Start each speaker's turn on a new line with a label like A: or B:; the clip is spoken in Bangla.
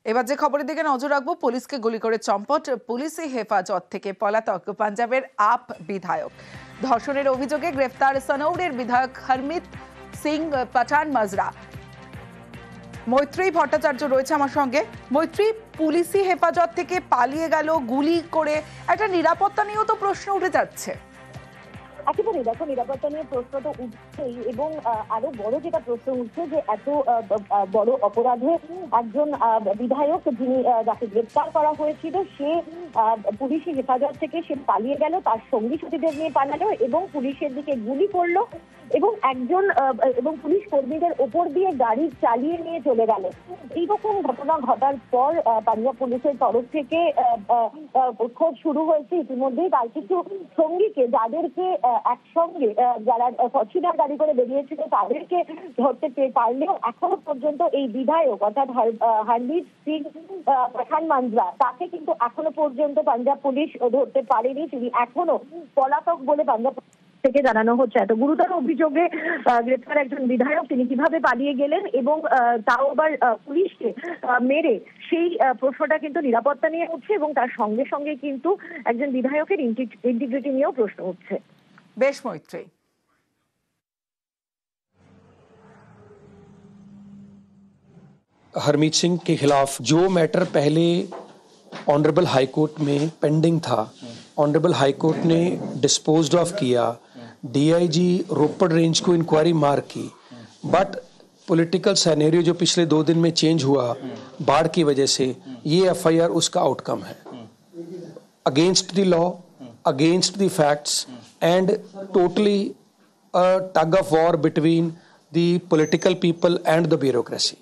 A: এবার যে খবরের দিকে নজর রাখবো, পুলিশকে গুলি করে চম্পট, পুলিশি হেফাজত থেকে পলাতক পাঞ্জাবের আপ বিধায়ক। ধর্ষণের অভিযোগে গ্রেফতার সনৌরের বিধায়ক হরমিত সিং পাঠান মাজরা। মৈত্রী ভট্টাচার্য রয়েছে আমার সঙ্গে। মৈত্রী, পুলিশি হেফাজত থেকে পালিয়ে গেল গুলি করে, একটা নিরাপত্তা নিয়েও তো প্রশ্ন উঠে যাচ্ছে।
B: একেবারে দেখো, নিরাপত্তা নিয়ে প্রশ্ন তো উঠছেই, এবং আরো বড় যেটা প্রশ্ন উঠছে যে এত বড় অপরাধে একজন বিধায়ক যিনি যাকে গ্রেপ্তার করা হয়েছিল সে পুলিশি হেফাজত থেকে সে পালিয়ে গেল, তার সঙ্গী সাথীদের নিয়ে পালালো এবং পুলিশের দিকে গুলি করলো এবং এবং পুলিশ কর্মীদের ওপর দিয়ে গাড়ি চালিয়ে নিয়ে চলে গেল। এইরকম ঘটনা ঘটার পর পাঞ্জাব পুলিশের তরফ থেকে খোঁজ শুরু হয়েছে ইতিমধ্যেই। তার কিছু সঙ্গীকে, যাদেরকে একসঙ্গে যারা ফরচুনার গাড়ি করে বেরিয়েছিল তাদেরকে ধরতে পারলেও এখনো পর্যন্ত এই বিধায়ক অর্থাৎ হরমিত সিং পাঠান মাজরা তাকে কিন্তু এখনো পর্যন্ত পাঞ্জাব পুলিশ ধরতে পারেনি। তিনি এখনো পলাতক বলে পাঞ্জাব থেকে জানানো হচ্ছে। এত গুরুতর অভিযোগে গ্রেপ্তার একজন বিধায়ক, তিনি কিভাবে পালিয়ে গেলেন এবং তাও আবার পুলিশকে মেরে, সেই প্রশ্নটা কিন্তু নিরাপত্তা নিয়ে উঠছে এবং তার সঙ্গে সঙ্গে কিন্তু একজন বিধায়কের ইন্টিগ্রিটি নিয়েও প্রশ্ন উঠছে।
A: বেশ মৈত্রী।
C: हरमीत सिंह के खिलाफ जो मैटर पहले ऑनरेबल हाई कोर्ट में पेंडिंग था, ऑनरेबल हाई कोर्ट ने डिस्पोज्ड ऑफ किया। डीआईजी रोपड़ रेंज को इंक्वायरी मार्क की, बट पॉलिटिकल सैनेरियो जो पिछले 2 दिन में चेंज हुआ बाढ़ की वजह से, ये एफआईआर उसका आउटकम है। Against the law, against the facts and totally a tug of war between the political people and the bureaucracy.